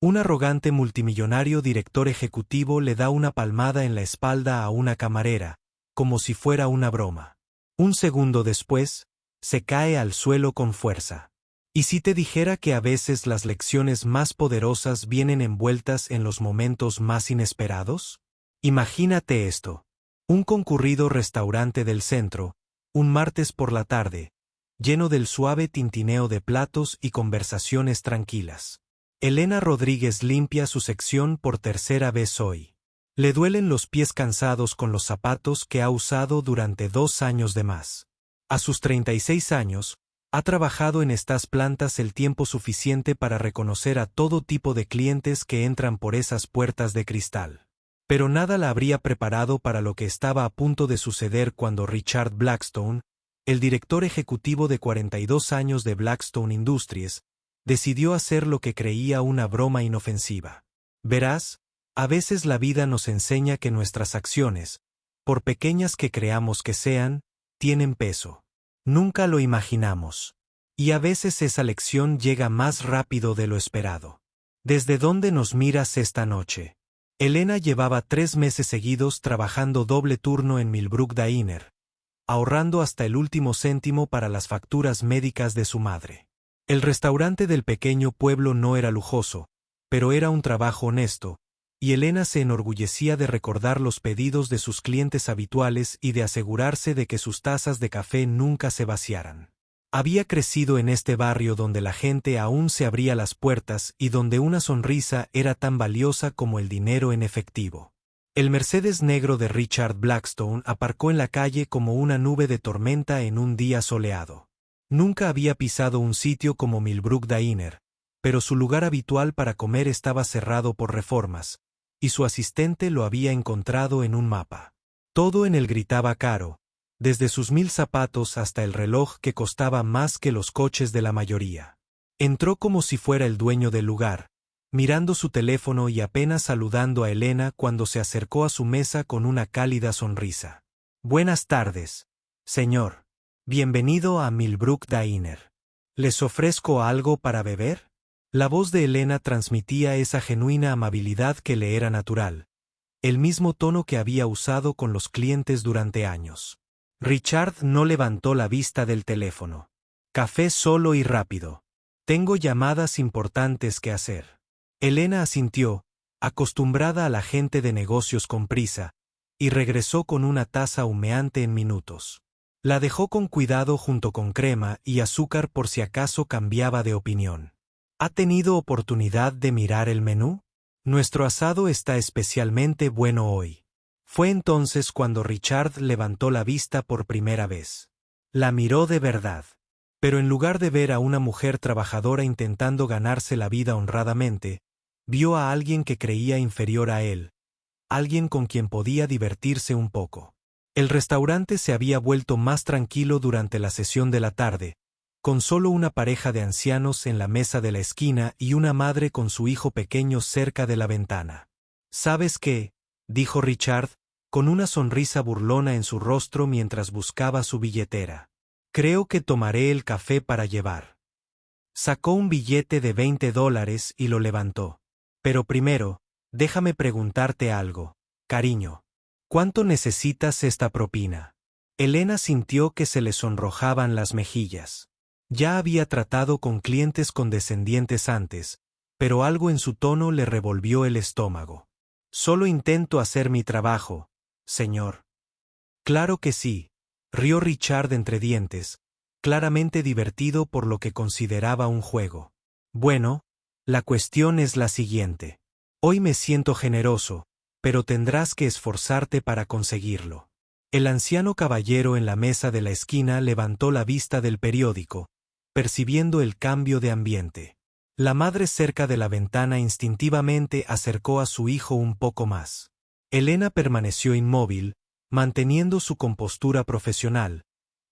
Un arrogante multimillonario director ejecutivo le da una palmada en la espalda a una camarera, como si fuera una broma. Un segundo después, se cae al suelo con fuerza. ¿Y si te dijera que a veces las lecciones más poderosas vienen envueltas en los momentos más inesperados? Imagínate esto. Un concurrido restaurante del centro, un martes por la tarde, lleno del suave tintineo de platos y conversaciones tranquilas. Elena Rodríguez limpia su sección por tercera vez hoy. Le duelen los pies cansados con los zapatos que ha usado durante 2 años de más. A sus 36 años, ha trabajado en estas plantas el tiempo suficiente para reconocer a todo tipo de clientes que entran por esas puertas de cristal. Pero nada la habría preparado para lo que estaba a punto de suceder cuando Richard Blackstone, el director ejecutivo de 42 años de Blackstone Industries, decidió hacer lo que creía una broma inofensiva. Verás, a veces la vida nos enseña que nuestras acciones, por pequeñas que creamos que sean, tienen peso. Nunca lo imaginamos. Y a veces esa lección llega más rápido de lo esperado. ¿Desde dónde nos miras esta noche? Elena llevaba 3 meses seguidos trabajando doble turno en Millbrook Diner, ahorrando hasta el último céntimo para las facturas médicas de su madre. El restaurante del pequeño pueblo no era lujoso, pero era un trabajo honesto, y Elena se enorgullecía de recordar los pedidos de sus clientes habituales y de asegurarse de que sus tazas de café nunca se vaciaran. Había crecido en este barrio donde la gente aún se abría las puertas y donde una sonrisa era tan valiosa como el dinero en efectivo. El Mercedes negro de Richard Blackstone aparcó en la calle como una nube de tormenta en un día soleado. Nunca había pisado un sitio como Millbrook Diner, pero su lugar habitual para comer estaba cerrado por reformas, y su asistente lo había encontrado en un mapa. Todo en él gritaba caro, desde sus 1000 zapatos hasta el reloj que costaba más que los coches de la mayoría. Entró como si fuera el dueño del lugar, mirando su teléfono y apenas saludando a Elena cuando se acercó a su mesa con una cálida sonrisa. «Buenas tardes, señor. Bienvenido a Millbrook Diner. ¿Les ofrezco algo para beber?». La voz de Elena transmitía esa genuina amabilidad que le era natural, el mismo tono que había usado con los clientes durante años. Richard no levantó la vista del teléfono. «Café solo y rápido. Tengo llamadas importantes que hacer». Elena asintió, acostumbrada a la gente de negocios con prisa, y regresó con una taza humeante en minutos. La dejó con cuidado junto con crema y azúcar por si acaso cambiaba de opinión. ¿Ha tenido oportunidad de mirar el menú? Nuestro asado está especialmente bueno hoy. Fue entonces cuando Richard levantó la vista por primera vez. La miró de verdad. Pero en lugar de ver a una mujer trabajadora intentando ganarse la vida honradamente, vio a alguien que creía inferior a él, alguien con quien podía divertirse un poco. El restaurante se había vuelto más tranquilo durante la sesión de la tarde, con solo una pareja de ancianos en la mesa de la esquina y una madre con su hijo pequeño cerca de la ventana. «¿Sabes qué?», dijo Richard, con una sonrisa burlona en su rostro mientras buscaba su billetera. «Creo que tomaré el café para llevar». Sacó un billete de $20 y lo levantó. «Pero primero, déjame preguntarte algo, cariño. ¿Cuánto necesitas esta propina?». Elena sintió que se le sonrojaban las mejillas. Ya había tratado con clientes condescendientes antes, pero algo en su tono le revolvió el estómago. «Solo intento hacer mi trabajo, señor». «Claro que sí», rió Richard entre dientes, claramente divertido por lo que consideraba un juego. «Bueno, la cuestión es la siguiente. Hoy me siento generoso, pero tendrás que esforzarte para conseguirlo». El anciano caballero en la mesa de la esquina levantó la vista del periódico, percibiendo el cambio de ambiente. La madre cerca de la ventana instintivamente acercó a su hijo un poco más. Elena permaneció inmóvil, manteniendo su compostura profesional,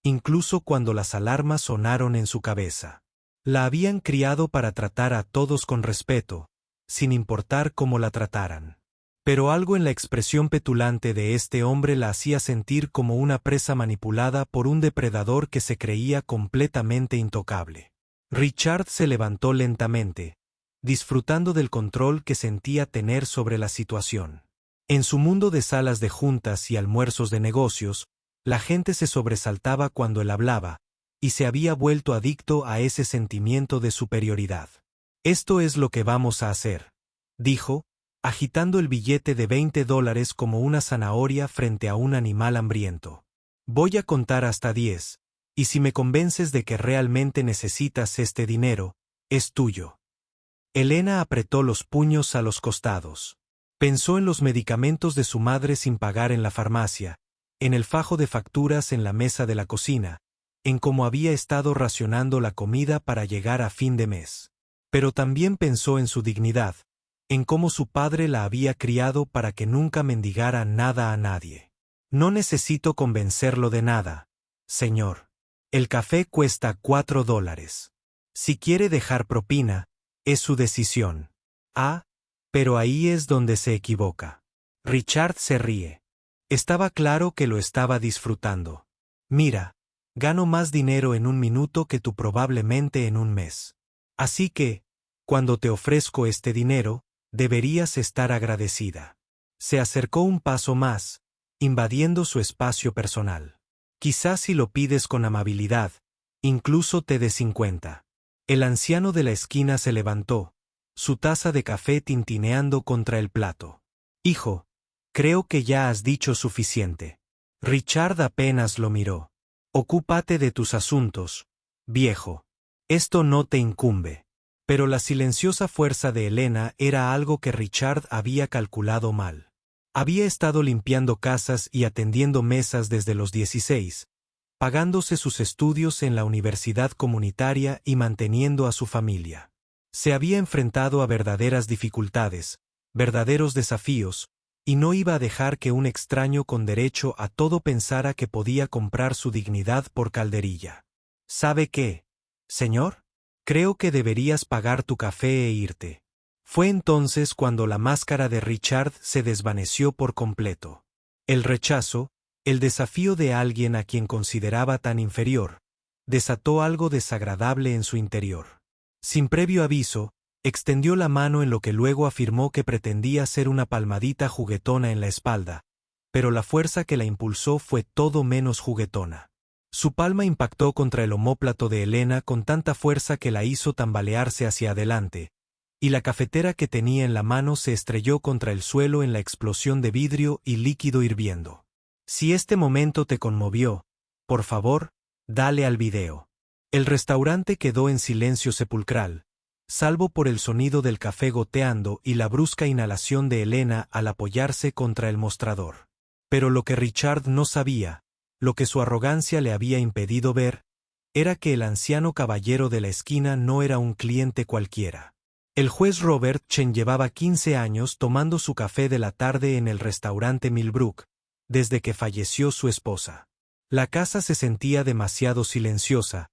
incluso cuando las alarmas sonaron en su cabeza. La habían criado para tratar a todos con respeto, sin importar cómo la trataran. Pero algo en la expresión petulante de este hombre la hacía sentir como una presa manipulada por un depredador que se creía completamente intocable. Richard se levantó lentamente, disfrutando del control que sentía tener sobre la situación. En su mundo de salas de juntas y almuerzos de negocios, la gente se sobresaltaba cuando él hablaba, y se había vuelto adicto a ese sentimiento de superioridad. «Esto es lo que vamos a hacer», dijo, agitando el billete de $20 como una zanahoria frente a un animal hambriento. «Voy a contar hasta 10, y si me convences de que realmente necesitas este dinero, es tuyo». Elena apretó los puños a los costados. Pensó en los medicamentos de su madre sin pagar en la farmacia, en el fajo de facturas en la mesa de la cocina, en cómo había estado racionando la comida para llegar a fin de mes. Pero también pensó en su dignidad, en cómo su padre la había criado para que nunca mendigara nada a nadie. «No necesito convencerlo de nada, señor. El café cuesta $4. Si quiere dejar propina, es su decisión». «Ah, pero ahí es donde se equivoca». Richard se ríe. Estaba claro que lo estaba disfrutando. «Mira, gano más dinero en un minuto que tú probablemente en un mes. Así que, cuando te ofrezco este dinero, deberías estar agradecida». Se acercó un paso más, invadiendo su espacio personal. «Quizás si lo pides con amabilidad, incluso te dé 50. El anciano de la esquina se levantó, su taza de café tintineando contra el plato. «Hijo, creo que ya has dicho suficiente». Richard apenas lo miró. «Ocúpate de tus asuntos, viejo. Esto no te incumbe». Pero la silenciosa fuerza de Elena era algo que Richard había calculado mal. Había estado limpiando casas y atendiendo mesas desde los 16, pagándose sus estudios en la universidad comunitaria y manteniendo a su familia. Se había enfrentado a verdaderas dificultades, verdaderos desafíos, y no iba a dejar que un extraño con derecho a todo pensara que podía comprar su dignidad por calderilla. «¿Sabe qué, señor? Creo que deberías pagar tu café e irte». Fue entonces cuando la máscara de Richard se desvaneció por completo. El rechazo, el desafío de alguien a quien consideraba tan inferior, desató algo desagradable en su interior. Sin previo aviso, extendió la mano en lo que luego afirmó que pretendía ser una palmadita juguetona en la espalda, pero la fuerza que la impulsó fue todo menos juguetona. Su palma impactó contra el omóplato de Elena con tanta fuerza que la hizo tambalearse hacia adelante, y la cafetera que tenía en la mano se estrelló contra el suelo en la explosión de vidrio y líquido hirviendo. «Si este momento te conmovió, por favor, dale al video». El restaurante quedó en silencio sepulcral, salvo por el sonido del café goteando y la brusca inhalación de Elena al apoyarse contra el mostrador. Pero lo que Richard no sabía, lo que su arrogancia le había impedido ver, era que el anciano caballero de la esquina no era un cliente cualquiera. El juez Robert Chen llevaba 15 años tomando su café de la tarde en el restaurante Millbrook, desde que falleció su esposa. La casa se sentía demasiado silenciosa,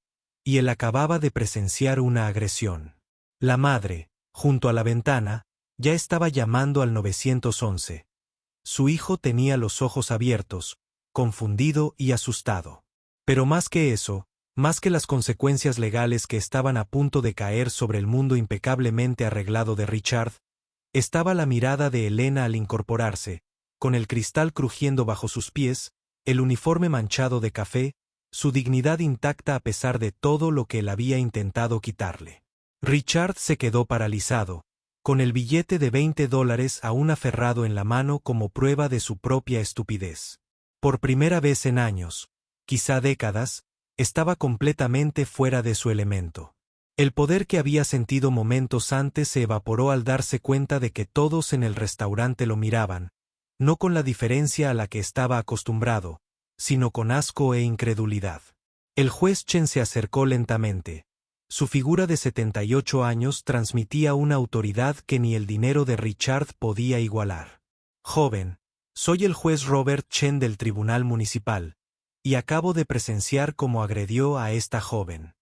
y él acababa de presenciar una agresión. La madre, junto a la ventana, ya estaba llamando al 911. Su hijo tenía los ojos abiertos, confundido y asustado. Pero más que eso, más que las consecuencias legales que estaban a punto de caer sobre el mundo impecablemente arreglado de Richard, estaba la mirada de Elena al incorporarse, con el cristal crujiendo bajo sus pies, el uniforme manchado de café, su dignidad intacta a pesar de todo lo que él había intentado quitarle. Richard se quedó paralizado, con el billete de $20 aún aferrado en la mano como prueba de su propia estupidez. Por primera vez en años, quizá décadas, estaba completamente fuera de su elemento. El poder que había sentido momentos antes se evaporó al darse cuenta de que todos en el restaurante lo miraban, no con la diferencia a la que estaba acostumbrado, sino con asco e incredulidad. El juez Chen se acercó lentamente. Su figura de 78 años transmitía una autoridad que ni el dinero de Richard podía igualar. «Joven, soy el juez Robert Chen del Tribunal Municipal, y acabo de presenciar cómo agredió a esta joven».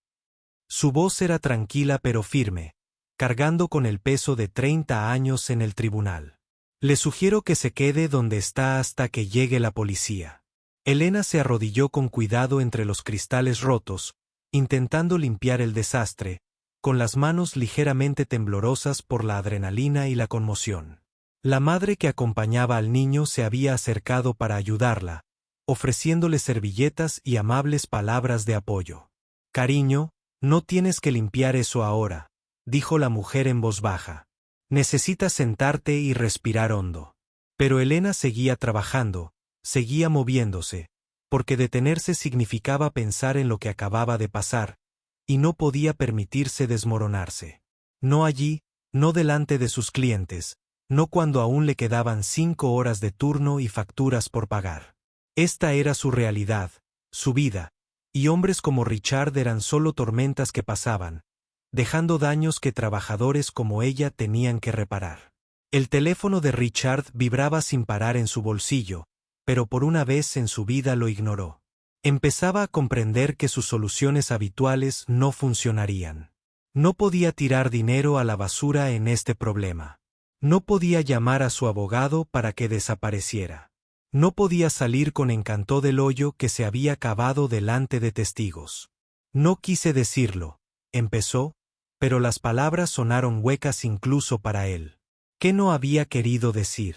Su voz era tranquila pero firme, cargando con el peso de 30 años en el tribunal. «Le sugiero que se quede donde está hasta que llegue la policía». Elena se arrodilló con cuidado entre los cristales rotos, intentando limpiar el desastre, con las manos ligeramente temblorosas por la adrenalina y la conmoción. La madre que acompañaba al niño se había acercado para ayudarla, ofreciéndole servilletas y amables palabras de apoyo. «Cariño, no tienes que limpiar eso ahora», dijo la mujer en voz baja. «Necesitas sentarte y respirar hondo». Pero Elena seguía trabajando, seguía moviéndose, porque detenerse significaba pensar en lo que acababa de pasar, y no podía permitirse desmoronarse. No allí, no delante de sus clientes, no cuando aún le quedaban 5 horas de turno y facturas por pagar. Esta era su realidad, su vida, y hombres como Richard eran solo tormentas que pasaban, dejando daños que trabajadores como ella tenían que reparar. El teléfono de Richard vibraba sin parar en su bolsillo, pero por una vez en su vida lo ignoró. Empezaba a comprender que sus soluciones habituales no funcionarían. No podía tirar dinero a la basura en este problema. No podía llamar a su abogado para que desapareciera. No podía salir con Encantó del hoyo que se había cavado delante de testigos. No quise decirlo, empezó, pero las palabras sonaron huecas incluso para él. ¿Qué no había querido decir?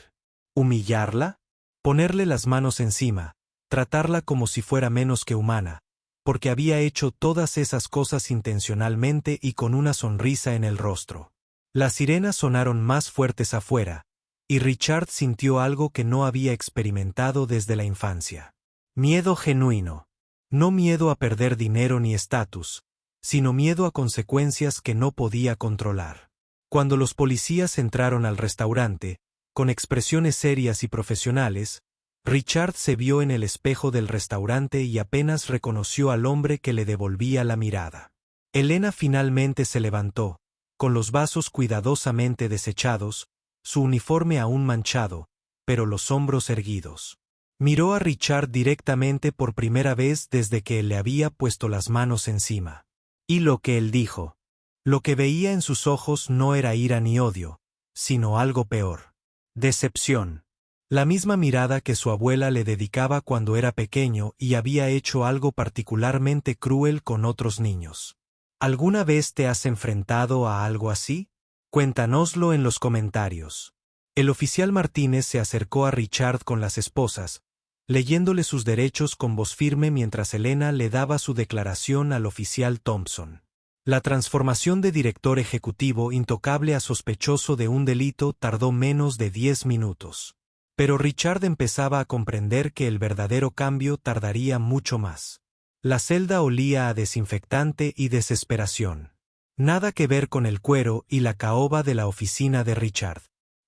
¿Humillarla? Ponerle las manos encima, tratarla como si fuera menos que humana, porque había hecho todas esas cosas intencionalmente y con una sonrisa en el rostro. Las sirenas sonaron más fuertes afuera, y Richard sintió algo que no había experimentado desde la infancia. Miedo genuino. No miedo a perder dinero ni estatus, sino miedo a consecuencias que no podía controlar. Cuando los policías entraron al restaurante, con expresiones serias y profesionales, Richard se vio en el espejo del restaurante y apenas reconoció al hombre que le devolvía la mirada. Elena finalmente se levantó, con los vasos cuidadosamente desechados, su uniforme aún manchado, pero los hombros erguidos. Miró a Richard directamente por primera vez desde que él le había puesto las manos encima. Y lo que él dijo. Lo que veía en sus ojos no era ira ni odio, sino algo peor. Decepción. La misma mirada que su abuela le dedicaba cuando era pequeño y había hecho algo particularmente cruel con otros niños. ¿Alguna vez te has enfrentado a algo así? Cuéntanoslo en los comentarios. El oficial Martínez se acercó a Richard con las esposas, leyéndole sus derechos con voz firme mientras Elena le daba su declaración al oficial Thompson. La transformación de director ejecutivo intocable a sospechoso de un delito tardó menos de 10 minutos. Pero Richard empezaba a comprender que el verdadero cambio tardaría mucho más. La celda olía a desinfectante y desesperación. Nada que ver con el cuero y la caoba de la oficina de Richard.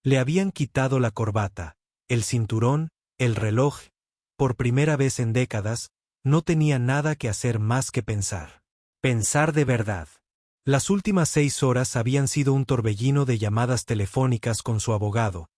Le habían quitado la corbata, el cinturón, el reloj. Por primera vez en décadas, no tenía nada que hacer más que pensar. Pensar de verdad. Las últimas 6 horas habían sido un torbellino de llamadas telefónicas con su abogado,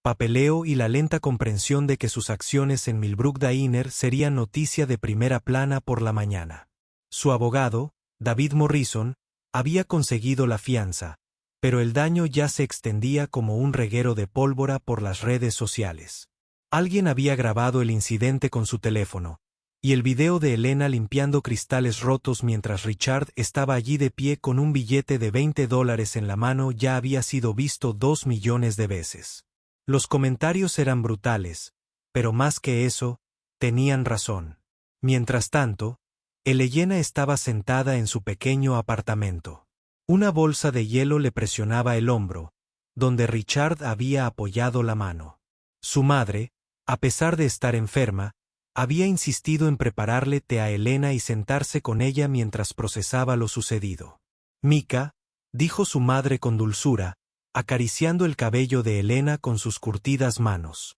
papeleo y la lenta comprensión de que sus acciones en Millbrook Diner serían noticia de primera plana por la mañana. Su abogado, David Morrison, había conseguido la fianza, pero el daño ya se extendía como un reguero de pólvora por las redes sociales. Alguien había grabado el incidente con su teléfono, y el video de Elena limpiando cristales rotos mientras Richard estaba allí de pie con un billete de $20 en la mano ya había sido visto 2 millones de veces. Los comentarios eran brutales, pero más que eso, tenían razón. Mientras tanto, Elena estaba sentada en su pequeño apartamento. Una bolsa de hielo le presionaba el hombro, donde Richard había apoyado la mano. Su madre, a pesar de estar enferma, había insistido en prepararle té a Elena y sentarse con ella mientras procesaba lo sucedido. «Mika», dijo su madre con dulzura, acariciando el cabello de Elena con sus curtidas manos.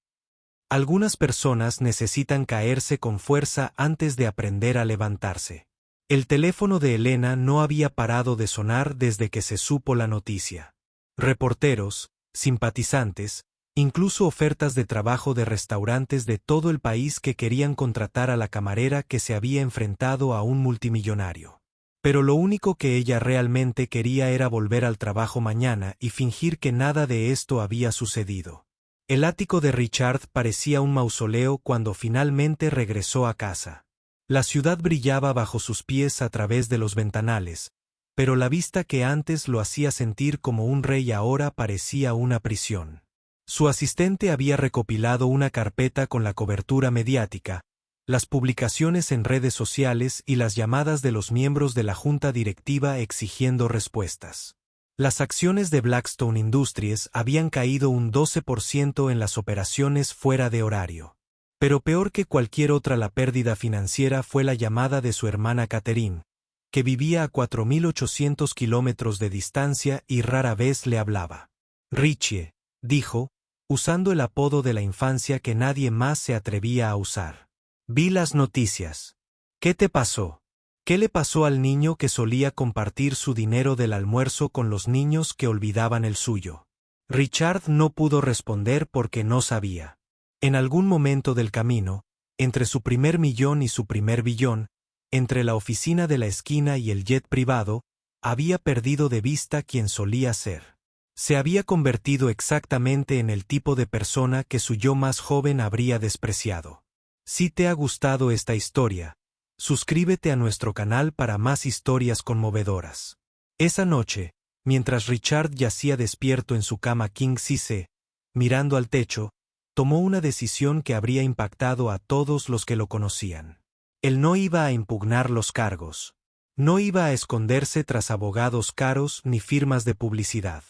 Algunas personas necesitan caerse con fuerza antes de aprender a levantarse. El teléfono de Elena no había parado de sonar desde que se supo la noticia. Reporteros, simpatizantes, incluso ofertas de trabajo de restaurantes de todo el país que querían contratar a la camarera que se había enfrentado a un multimillonario. Pero lo único que ella realmente quería era volver al trabajo mañana y fingir que nada de esto había sucedido. El ático de Richard parecía un mausoleo cuando finalmente regresó a casa. La ciudad brillaba bajo sus pies a través de los ventanales, pero la vista que antes lo hacía sentir como un rey ahora parecía una prisión. Su asistente había recopilado una carpeta con la cobertura mediática, las publicaciones en redes sociales y las llamadas de los miembros de la junta directiva exigiendo respuestas. Las acciones de Blackstone Industries habían caído un 12% en las operaciones fuera de horario. Pero peor que cualquier otra la pérdida financiera fue la llamada de su hermana Catherine, que vivía a 4.800 kilómetros de distancia y rara vez le hablaba. Richie, dijo, usando el apodo de la infancia que nadie más se atrevía a usar. Vi las noticias. ¿Qué te pasó? ¿Qué le pasó al niño que solía compartir su dinero del almuerzo con los niños que olvidaban el suyo? Richard no pudo responder porque no sabía. En algún momento del camino, entre su primer millón y su primer billón, entre la oficina de la esquina y el jet privado, había perdido de vista quién solía ser. Se había convertido exactamente en el tipo de persona que su yo más joven habría despreciado. Si te ha gustado esta historia, suscríbete a nuestro canal para más historias conmovedoras. Esa noche, mientras Richard yacía despierto en su cama king size, mirando al techo, tomó una decisión que habría impactado a todos los que lo conocían. Él no iba a impugnar los cargos. No iba a esconderse tras abogados caros ni firmas de publicidad.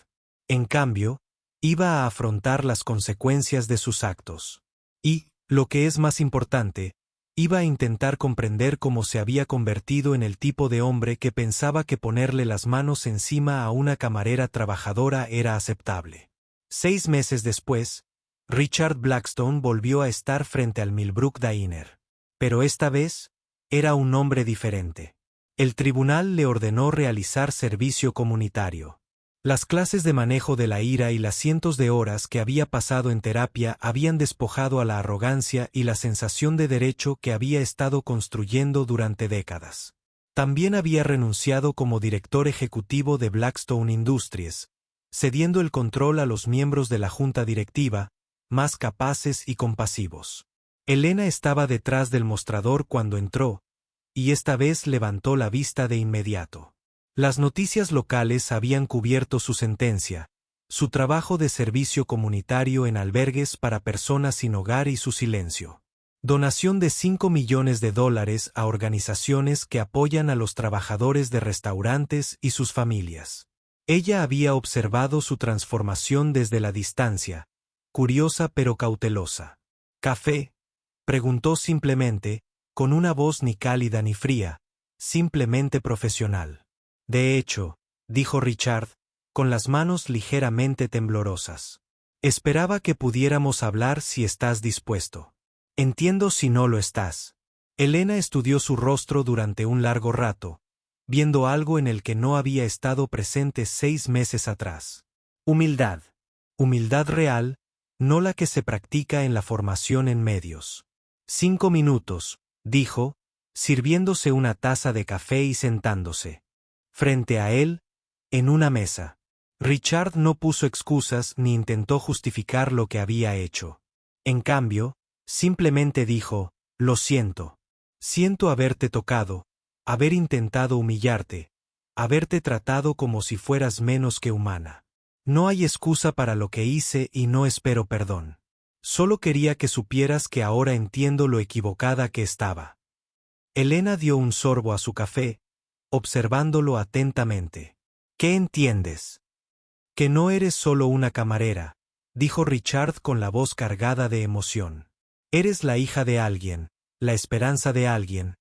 En cambio, iba a afrontar las consecuencias de sus actos. Y, lo que es más importante, iba a intentar comprender cómo se había convertido en el tipo de hombre que pensaba que ponerle las manos encima a una camarera trabajadora era aceptable. 6 meses después, Richard Blackstone volvió a estar frente al Millbrook Diner. Pero esta vez, era un hombre diferente. El tribunal le ordenó realizar servicio comunitario. Las clases de manejo de la ira y las cientos de horas que había pasado en terapia habían despojado a la arrogancia y la sensación de derecho que había estado construyendo durante décadas. También había renunciado como director ejecutivo de Blackstone Industries, cediendo el control a los miembros de la junta directiva, más capaces y compasivos. Elena estaba detrás del mostrador cuando entró, y esta vez levantó la vista de inmediato. Las noticias locales habían cubierto su sentencia, su trabajo de servicio comunitario en albergues para personas sin hogar y su silencio. Donación de $5 millones a organizaciones que apoyan a los trabajadores de restaurantes y sus familias. Ella había observado su transformación desde la distancia, curiosa pero cautelosa. ¿Café?, preguntó simplemente, con una voz ni cálida ni fría, simplemente profesional. De hecho, dijo Richard, con las manos ligeramente temblorosas. Esperaba que pudiéramos hablar si estás dispuesto. Entiendo si no lo estás. Elena estudió su rostro durante un largo rato, viendo algo en el que no había estado presente 6 meses atrás. Humildad. Humildad real, no la que se practica en la formación en medios. 5 minutos, dijo, sirviéndose una taza de café y sentándose. Frente a él, en una mesa. Richard no puso excusas ni intentó justificar lo que había hecho. En cambio, simplemente dijo, lo siento. Siento haberte tocado, haber intentado humillarte, haberte tratado como si fueras menos que humana. No hay excusa para lo que hice y no espero perdón. Solo quería que supieras que ahora entiendo lo equivocada que estaba. Elena dio un sorbo a su café, observándolo atentamente. ¿Qué entiendes? Que no eres solo una camarera, dijo Richard con la voz cargada de emoción. Eres la hija de alguien, la esperanza de alguien,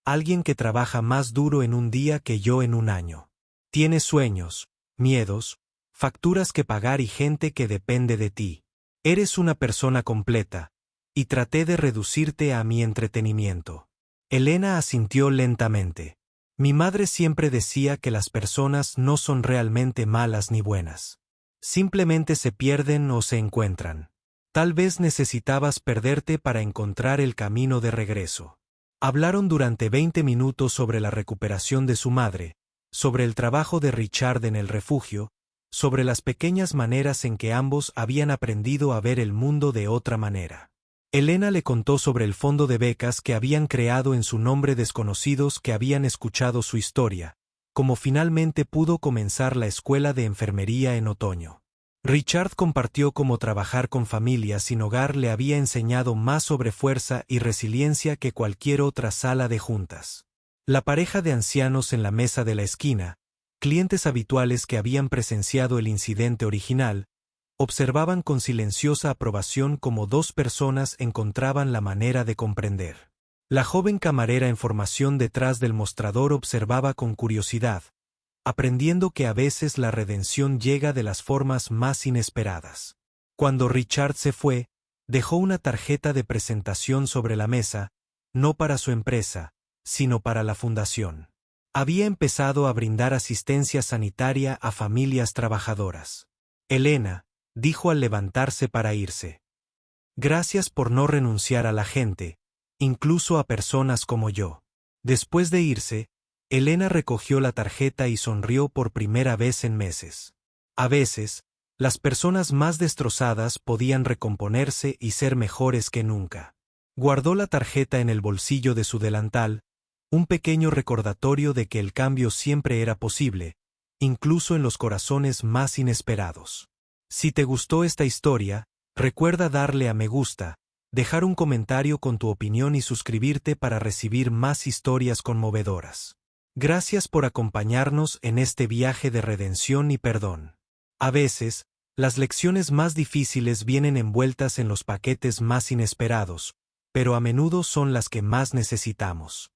alguien que trabaja más duro en un día que yo en un año. Tienes sueños, miedos, facturas que pagar y gente que depende de ti. Eres una persona completa, y traté de reducirte a mi entretenimiento. Elena asintió lentamente. Mi madre siempre decía que las personas no son realmente malas ni buenas. Simplemente se pierden o se encuentran. Tal vez necesitabas perderte para encontrar el camino de regreso. Hablaron durante 20 minutos sobre la recuperación de su madre, sobre el trabajo de Richard en el refugio, sobre las pequeñas maneras en que ambos habían aprendido a ver el mundo de otra manera. Elena le contó sobre el fondo de becas que habían creado en su nombre desconocidos que habían escuchado su historia, como finalmente pudo comenzar la escuela de enfermería en otoño. Richard compartió cómo trabajar con familias sin hogar le había enseñado más sobre fuerza y resiliencia que cualquier otra sala de juntas. La pareja de ancianos en la mesa de la esquina, clientes habituales que habían presenciado el incidente original, observaban con silenciosa aprobación cómo dos personas encontraban la manera de comprender. La joven camarera en formación detrás del mostrador observaba con curiosidad, aprendiendo que a veces la redención llega de las formas más inesperadas. Cuando Richard se fue, dejó una tarjeta de presentación sobre la mesa, no para su empresa, sino para la fundación. Había empezado a brindar asistencia sanitaria a familias trabajadoras. Elena, dijo al levantarse para irse. Gracias por no renunciar a la gente, incluso a personas como yo. Después de irse, Elena recogió la tarjeta y sonrió por primera vez en meses. A veces, las personas más destrozadas podían recomponerse y ser mejores que nunca. Guardó la tarjeta en el bolsillo de su delantal, un pequeño recordatorio de que el cambio siempre era posible, incluso en los corazones más inesperados. Si te gustó esta historia, recuerda darle a me gusta, dejar un comentario con tu opinión y suscribirte para recibir más historias conmovedoras. Gracias por acompañarnos en este viaje de redención y perdón. A veces, las lecciones más difíciles vienen envueltas en los paquetes más inesperados, pero a menudo son las que más necesitamos.